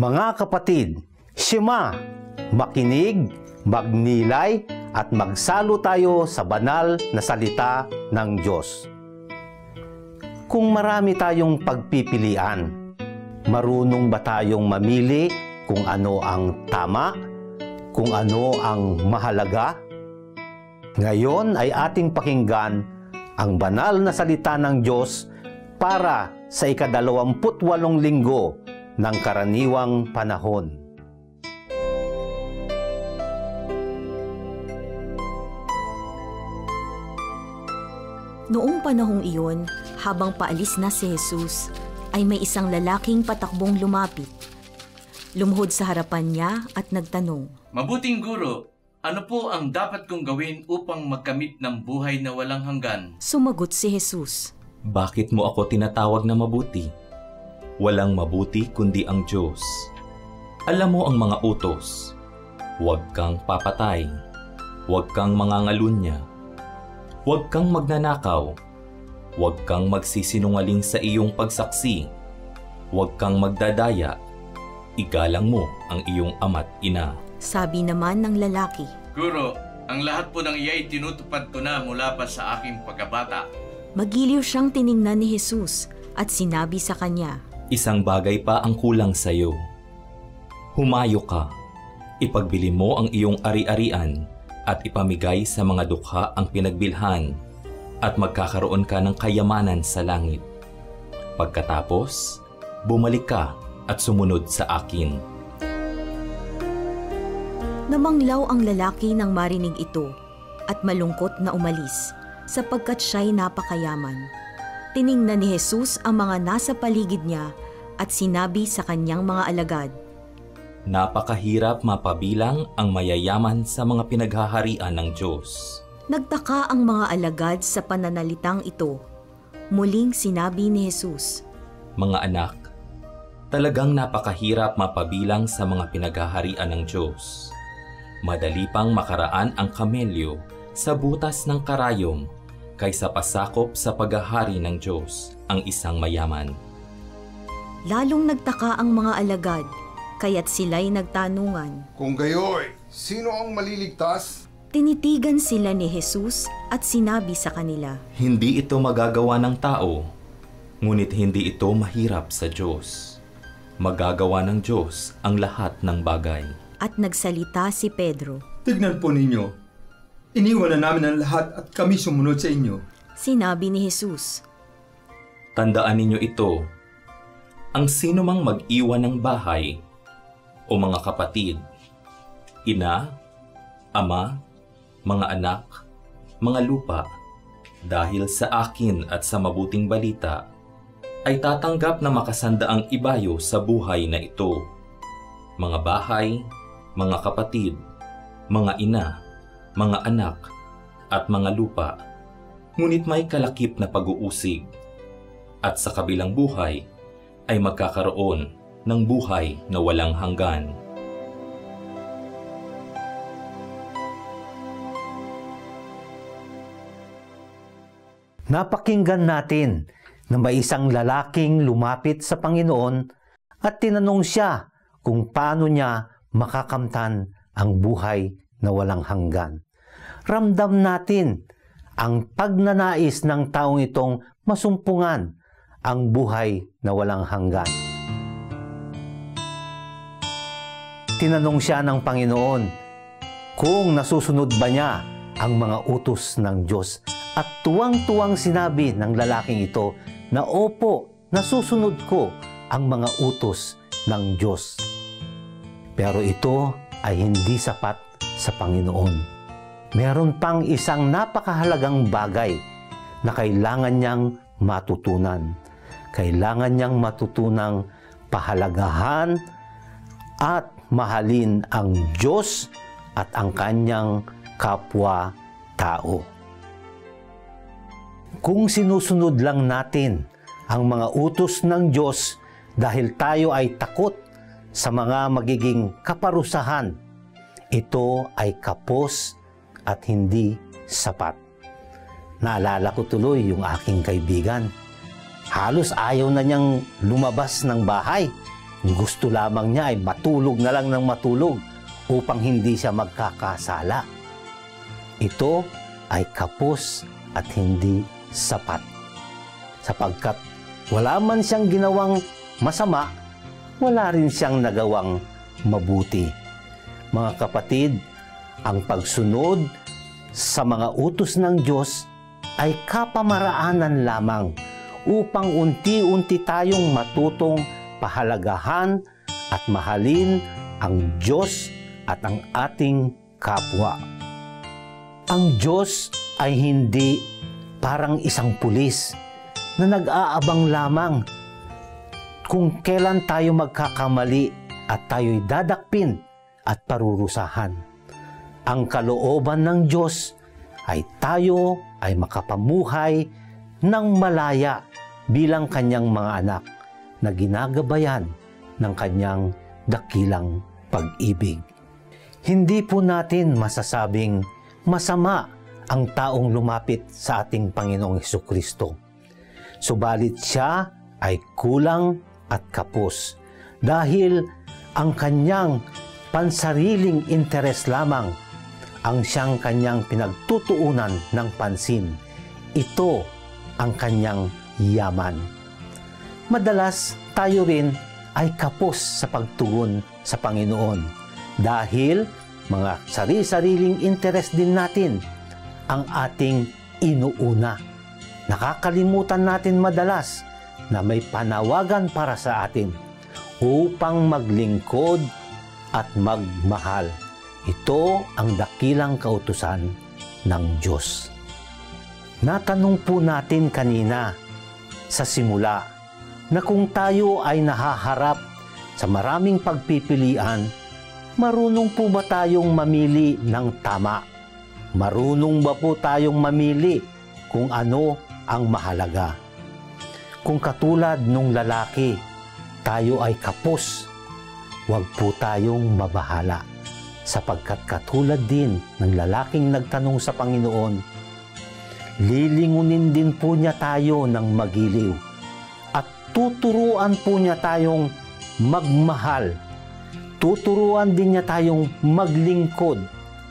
Mga kapatid, Shema, makinig, magnilay at magsalo tayo sa banal na salita ng Diyos. Kung marami tayong pagpipilian, marunong ba tayong mamili kung ano ang tama, kung ano ang mahalaga? Ngayon ay ating pakinggan ang banal na salita ng Diyos para sa ika-28 linggo ng karaniwang panahon. Noong panahong iyon, habang paalis na si Jesus, ay may isang lalaking patakbong lumapit. Lumuhod sa harapan niya at nagtanong, "Mabuting guro, ano po ang dapat kong gawin upang magkamit ng buhay na walang hanggan?" Sumagot si Jesus, "Bakit mo ako tinatawag na mabuti? Walang mabuti kundi ang Diyos. Alam mo ang mga utos. Huwag kang papatay. Huwag kang mangangalunya. Huwag kang magnanakaw. Huwag kang magsisinungaling sa iyong pagsaksi. Huwag kang magdadaya. Igalang mo ang iyong ama't ina." Sabi naman ng lalaki, "Guro, ang lahat po ng iya'y tinutupad ko na mula pa sa aking pagkabata." Magiliw siyang tiningnan ni Jesus at sinabi sa kanya, "Isang bagay pa ang kulang sa iyo. Humayo ka, ipagbili mo ang iyong ari-arian at ipamigay sa mga dukha ang pinagbilhan at magkakaroon ka ng kayamanan sa langit. Pagkatapos, bumalik ka at sumunod sa akin." Namanglaw ang lalaki nang marinig ito at malungkot na umalis sapagkat siya'y napakayaman. Tiningnan ni Jesus ang mga nasa paligid niya at sinabi sa kanyang mga alagad, "Napakahirap mapabilang ang mayayaman sa mga pinaghaharian ng Diyos." Nagtaka ang mga alagad sa pananalitang ito. Muling sinabi ni Jesus, "Mga anak, talagang napakahirap mapabilang sa mga pinaghaharian ng Diyos. Madali pang makaraan ang kamelyo sa butas ng karayom kaysa pasakop sa paghahari ng Diyos ang isang mayaman." Lalong nagtaka ang mga alagad, kaya't sila'y nagtanungan. "Kung gayoy, sino ang maliligtas?" Tinitigan sila ni Jesus at sinabi sa kanila, Hindi ito magagawa ng tao, ngunit hindi ito mahirap sa Diyos. Magagawa ng Diyos ang lahat ng bagay. At nagsalita si Pedro. "Tignan po ninyo, iniwan na namin ang lahat at kami sumunod sa inyo." Sinabi ni Jesus, Tandaan ninyo ito, ang sino mang mag-iwan ng bahay o mga kapatid, ina, ama, mga anak, mga lupa, dahil sa akin at sa mabuting balita, ay tatanggap na makasandaang ibayo sa buhay na ito. Mga bahay, mga kapatid, mga ina, mga anak, at mga lupa, ngunit may kalakip na pag-uusig, at sa kabilang buhay ay magkakaroon ng buhay na walang hanggan. Napakinggan natin na may isang lalaking lumapit sa Panginoon at tinanong siya kung paano niya makakamtan ang buhay na walang hanggan. Ramdam natin ang pagnanais ng taong itong masumpungan ang buhay na walang hanggan. Tinanong siya ng Panginoon kung nasusunod ba niya ang mga utos ng Diyos. At tuwang-tuwang sinabi ng lalaking ito na opo, nasusunod ko ang mga utos ng Diyos. Pero ito ay hindi sapat sa Panginoon. Meron pang isang napakahalagang bagay na kailangan niyang matutunan. Kailangan niyang matutunang pahalagahan at mahalin ang Diyos at ang kanyang kapwa-tao. Kung sinusunod lang natin ang mga utos ng Diyos dahil tayo ay takot sa mga magiging kaparusahan, ito ay kapos at hindi sapat. Naalala ko tuloy yung aking kaibigan. Halos ayaw na niyang lumabas ng bahay Gusto lamang niya ay matulog na lang ng matulog upang hindi siya magkakasala. Ito ay kapos at hindi sapat. Sapagkat wala man siyang ginawang masama, wala rin siyang nagawang mabuti. Mga kapatid, ang pagsunod sa mga utos ng Diyos ay kapamaraanan lamang upang unti-unti tayong matutong pahalagahan at mahalin ang Diyos at ang ating kapwa. Ang Diyos ay hindi parang isang pulis na nag-aabang lamang kung kailan tayo magkakamali at tayo'y dadakpin at parurusahan. Ang kalooban ng Diyos ay tayo ay makapamuhay ng malaya bilang kanyang mga anak na ginagabayan ng kanyang dakilang pag-ibig. Hindi po natin masasabing masama ang taong lumapit sa ating Panginoong Hesukristo. Subalit siya ay kulang at kapos dahil ang kanyang pansariling interes lamang ang siyang kanyang pinagtutuunan ng pansin. Ito ang kanyang yaman. Madalas tayo rin ay kapos sa pagtugon sa Panginoon dahil mga sari-sariling interes din natin ang ating inuuna. Nakakalimutan natin madalas na may panawagan para sa atin upang maglingkod at magmahal. Ito ang dakilang kautusan ng Diyos. Natanong po natin kanina sa simula na kung tayo ay nahaharap sa maraming pagpipilian, marunong po ba tayong mamili ng tama? Marunong ba po tayong mamili kung ano ang mahalaga? Kung katulad nung lalaki, tayo ay kapos, huwag po tayong mabahala. Sapagkat katulad din ng lalaking nagtanong sa Panginoon, lilingunin din po niya tayo ng magiliw at tuturuan po niya tayong magmahal. Tuturuan din niya tayong maglingkod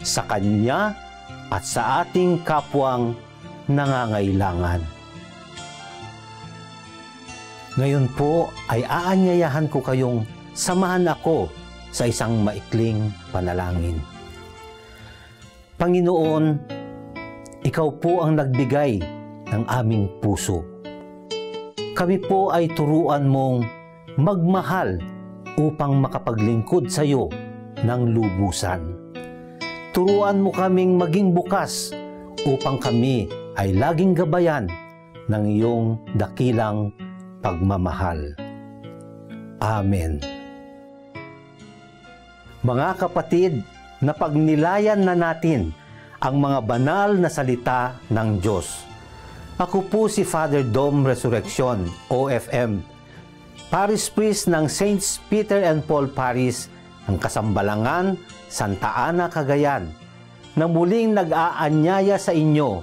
sa Kanya at sa ating kapwang nangangailangan. Ngayon po ay aanyayahan ko kayong samahan ako sa isang maikling panalangin. Panginoon, Ikaw po ang nagbigay ng aming puso. Kami po ay turuan mong magmahal upang makapaglingkod sa iyo ng lubusan. Turuan mo kaming maging bukas upang kami ay laging gabayan ng iyong dakilang pagmamahal. Amen. Mga kapatid, napagnilayan na natin ang mga banal na salita ng Diyos. Ako po si Father Dom Resurrection, OFM, Parish Priest ng Saints Peter and Paul Parish ng Kasambalangan, Santa Ana, Cagayan, na muling nag-aanyaya sa inyo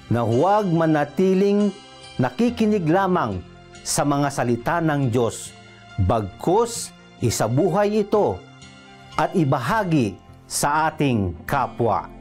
na huwag manatiling nakikinig lamang sa mga salita ng Diyos, bagkus isabuhay ito at ibahagi sa ating kapwa.